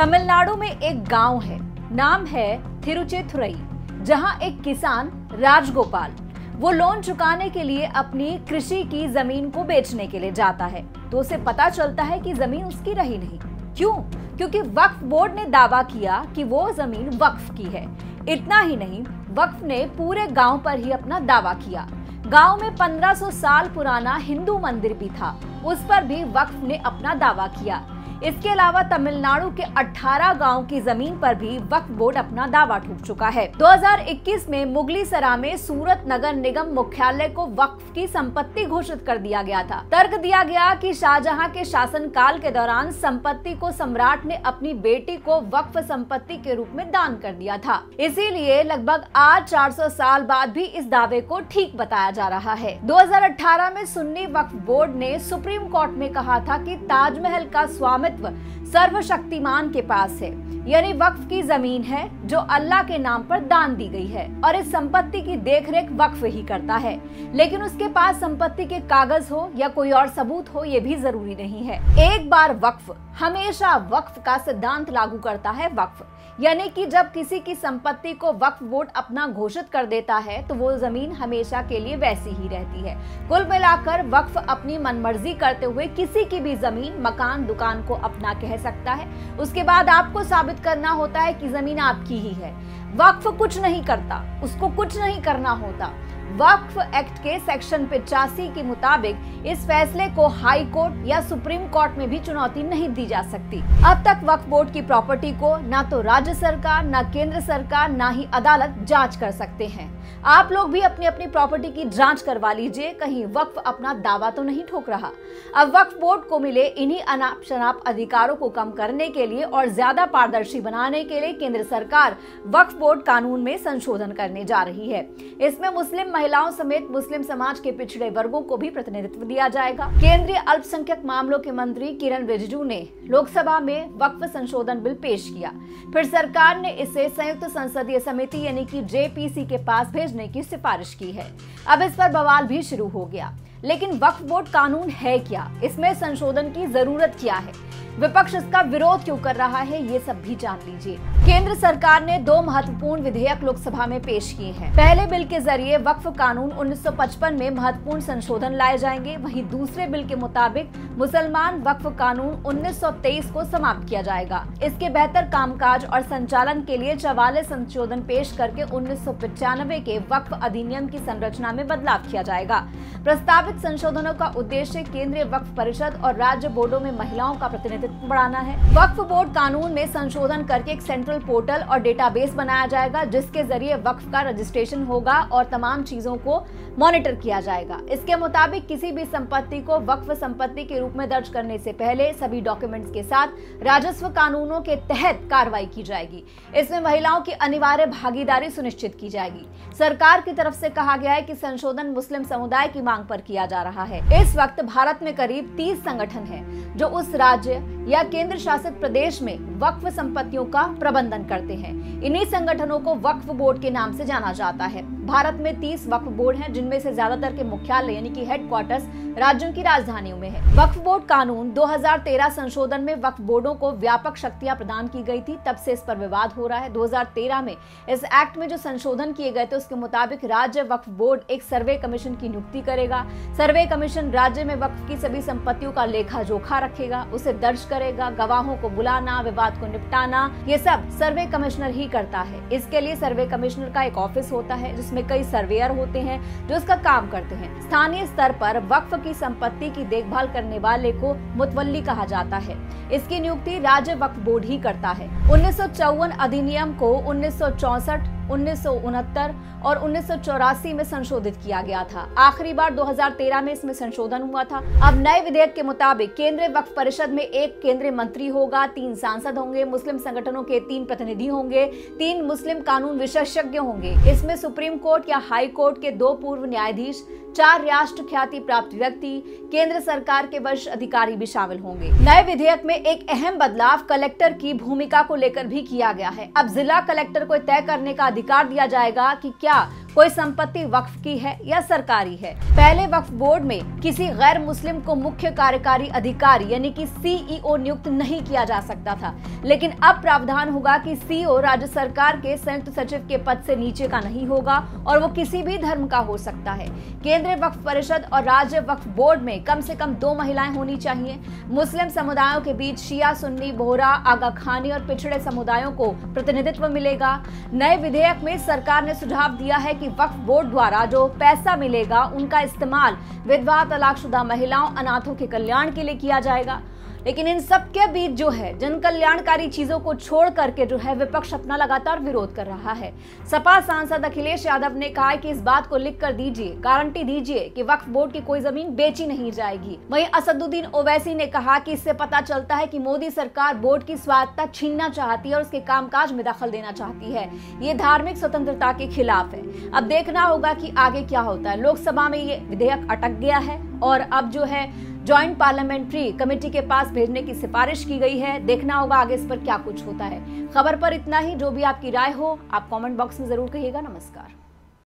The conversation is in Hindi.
तमिलनाडु में एक गांव है, नाम है थिरुचेथुरई, जहां एक किसान राजगोपाल वो लोन चुकाने के लिए अपनी कृषि की जमीन को बेचने के लिए जाता है तो उसे पता चलता है कि जमीन उसकी रही नहीं। क्यों? क्योंकि वक्फ बोर्ड ने दावा किया कि वो जमीन वक्फ की है। इतना ही नहीं, वक्फ ने पूरे गांव पर ही अपना दावा किया। गांव में 1500 साल पुराना हिंदू मंदिर भी था, उस पर भी वक्फ ने अपना दावा किया। इसके अलावा तमिलनाडु के 18 गांव की जमीन पर भी वक्फ बोर्ड अपना दावा ठोक चुका है। 2021 में मुगलीसराय में सूरत नगर निगम मुख्यालय को वक्फ की संपत्ति घोषित कर दिया गया था। तर्क दिया गया कि शाहजहां के शासनकाल के दौरान संपत्ति को सम्राट ने अपनी बेटी को वक्फ संपत्ति के रूप में दान कर दिया था, इसीलिए लगभग आज 400 साल बाद भी इस दावे को ठीक बताया जा रहा है। 2018 में सुन्नी वक्फ बोर्ड ने सुप्रीम कोर्ट में कहा था कि ताजमहल का स्वामित्व सर्वशक्तिमान के पास है, यानी वक्फ की जमीन है जो अल्लाह के नाम पर दान दी गई है और इस संपत्ति की देखरेख वक्फ ही करता है। लेकिन उसके पास संपत्ति के कागज हो या कोई और सबूत हो, ये भी जरूरी नहीं है। एक बार वक्फ हमेशा वक्फ का सिद्धांत लागू करता है। वक्फ यानी कि जब किसी की संपत्ति को वक्फ बोर्ड अपना घोषित कर देता है तो वो जमीन हमेशा के लिए वैसी ही रहती है। कुल मिलाकर वक्फ अपनी मनमर्जी करते हुए किसी की भी जमीन, मकान, दुकान को अपना कह सकता है। उसके बाद आपको साबित करना होता है कि जमीन आपकी ही है। वक्फ कुछ नहीं करता, उसको कुछ नहीं करना होता। वक्फ एक्ट के सेक्शन 85 के मुताबिक इस फैसले को हाई कोर्ट या सुप्रीम कोर्ट में भी चुनौती नहीं दी जा सकती। अब तक वक्फ बोर्ड की प्रॉपर्टी को ना तो राज्य सरकार, ना केंद्र सरकार, ना ही अदालत जांच कर सकते हैं। आप लोग भी अपनी अपनी प्रॉपर्टी की जांच करवा लीजिए, कहीं वक्फ अपना दावा तो नहीं ठोक रहा। अब वक्फ बोर्ड को मिले इन्हीं अनाप शनाप अधिकारों को कम करने के लिए और ज्यादा पारदर्शी बनाने के लिए केंद्र सरकार वक्फ बोर्ड कानून में संशोधन करने जा रही है। इसमें मुस्लिम महिलाओं समेत मुस्लिम समाज के पिछड़े वर्गों को भी प्रतिनिधित्व दिया जाएगा। केंद्रीय अल्पसंख्यक मामलों के मंत्री किरण रिजिजू ने लोकसभा में वक्फ संशोधन बिल पेश किया, फिर सरकार ने इसे संयुक्त संसदीय समिति यानी कि जेपीसी के पास भेजने की सिफारिश की है। अब इस पर बवाल भी शुरू हो गया। लेकिन वक्फ बोर्ड कानून है क्या? इसमें संशोधन की जरूरत क्या है? विपक्ष इसका विरोध क्यों कर रहा है, ये सब भी जान लीजिए। केंद्र सरकार ने 2 महत्वपूर्ण विधेयक लोकसभा में पेश किए हैं। पहले बिल के जरिए वक्फ कानून 1955 में महत्वपूर्ण संशोधन लाए जाएंगे, वहीं दूसरे बिल के मुताबिक मुसलमान वक्फ कानून 1923 को समाप्त किया जाएगा। इसके बेहतर कामकाज और संचालन के लिए 44 संशोधन पेश करके 1995 के वक्फ अधिनियम की संरचना में बदलाव किया जाएगा। प्रस्तावित संशोधनों का उद्देश्य केंद्रीय वक्फ परिषद और राज्य बोर्डों में महिलाओं का प्रतिनिधित्व बढ़ाना है। वक्फ बोर्ड कानून में संशोधन करके एक सेंट्रल पोर्टल और डेटाबेस बनाया जाएगा, जिसके जरिए वक्फ का रजिस्ट्रेशन होगा और तमाम चीजों को मॉनिटर किया जाएगा। इसके मुताबिक किसी भी संपत्ति को वक्फ संपत्ति के रूप में दर्ज करने से पहले सभी डॉक्यूमेंट्स के साथ राजस्व कानूनों के तहत कार्रवाई की जाएगी। इसमें महिलाओं की अनिवार्य भागीदारी सुनिश्चित की जाएगी। सरकार की तरफ से कहा गया है कि संशोधन मुस्लिम समुदाय की मांग पर किया जा रहा है। इस वक्त भारत में करीब 30 संगठन हैं जो उस राज्य या केंद्र शासित प्रदेश में वक्फ संपत्तियों का प्रबंधन करते हैं। इन्हीं संगठनों को वक्फ बोर्ड के नाम से जाना जाता है। भारत में 30 वक्फ बोर्ड हैं, जिनमें से ज्यादातर के मुख्यालय यानी कि हेडक्वार्टर्स राज्यों की राजधानियों में है। वक्फ बोर्ड कानून 2013 संशोधन में वक्फ बोर्डों को व्यापक शक्तियां प्रदान की गई थी, तब से इस पर विवाद हो रहा है। 2013 में इस एक्ट में जो संशोधन किए गए थे उसके मुताबिक राज्य वक्फ बोर्ड एक सर्वे कमीशन की नियुक्ति करेगा। सर्वे कमीशन राज्य में वक्फ की सभी संपत्तियों का लेखा जोखा रखेगा, उसे दर्ज करेगा, गवाहों को बुलाना, विवाद को निपटाना, ये सब सर्वे कमिश्नर ही करता है। इसके लिए सर्वे कमिश्नर का एक ऑफिस होता है जिसमें कई सर्वेयर होते हैं जो इसका काम करते हैं। स्थानीय स्तर पर वक्फ की संपत्ति की देखभाल करने वाले को मुतवल्ली कहा जाता है। इसकी नियुक्ति राज्य वक्फ बोर्ड ही करता है। 1954 अधिनियम को 1964, 1969 और 1984 में संशोधित किया गया था। आखिरी बार 2013 में इसमें संशोधन हुआ था। अब नए विधेयक के मुताबिक केंद्रीय वक्फ परिषद में एक केंद्रीय मंत्री होगा, 3 सांसद होंगे, मुस्लिम संगठनों के 3 प्रतिनिधि होंगे, 3 मुस्लिम कानून विशेषज्ञ होंगे। इसमें सुप्रीम कोर्ट या हाई कोर्ट के 2 पूर्व न्यायाधीश, 4 राष्ट्र ख्याति प्राप्त व्यक्ति, केंद्र सरकार के वरिष्ठ अधिकारी भी शामिल होंगे। नए विधेयक में एक अहम बदलाव कलेक्टर की भूमिका को लेकर भी किया गया है। अब जिला कलेक्टर को तय करने का अधिकार दिया जाएगा कि क्या कोई संपत्ति वक्फ की है या सरकारी है। पहले वक्फ बोर्ड में किसी गैर मुस्लिम को मुख्य कार्यकारी अधिकारी यानी कि CEO नियुक्त नहीं किया जा सकता था, लेकिन अब प्रावधान होगा कि CEO राज्य सरकार के संयुक्त सचिव के पद से नीचे का नहीं होगा और वो किसी भी धर्म का हो सकता है। केंद्रीय वक्फ परिषद और राज्य वक्फ बोर्ड में कम से कम 2 महिलाएं होनी चाहिए। मुस्लिम समुदायों के बीच शिया, सुन्नी, बोहरा, आगा खानी और पिछड़े समुदायों को प्रतिनिधित्व मिलेगा। नए विधेयक में सरकार ने सुझाव दिया है कि वक्फ बोर्ड द्वारा जो पैसा मिलेगा उनका इस्तेमाल विधवा, तलाकशुदा महिलाओं, अनाथों के कल्याण के लिए किया जाएगा। लेकिन इन सब के बीच जो है जन कल्याणकारी चीजों को छोड़ करके जो है विपक्ष अपना लगातार विरोध कर रहा है। सपा सांसद अखिलेश यादव ने कहा है कि इस बात को लिख कर दीजिए, गारंटी दीजिए कि वक्फ बोर्ड की कोई जमीन बेची नहीं जाएगी। वहीं असदुद्दीन ओवैसी ने कहा कि इससे पता चलता है कि मोदी सरकार बोर्ड की स्वायत्तता छीनना चाहती है और उसके कामकाज में दखल देना चाहती है। ये धार्मिक स्वतंत्रता के खिलाफ है। अब देखना होगा कि आगे क्या होता है। लोकसभा में ये विधेयक अटक गया है और अब जो है ज्वाइंट पार्लियामेंट्री कमेटी के पास भेजने की सिफारिश की गई है। देखना होगा आगे इस पर क्या कुछ होता है। खबर पर इतना ही। जो भी आपकी राय हो आप कमेंट बॉक्स में जरूर कहिएगा। नमस्कार।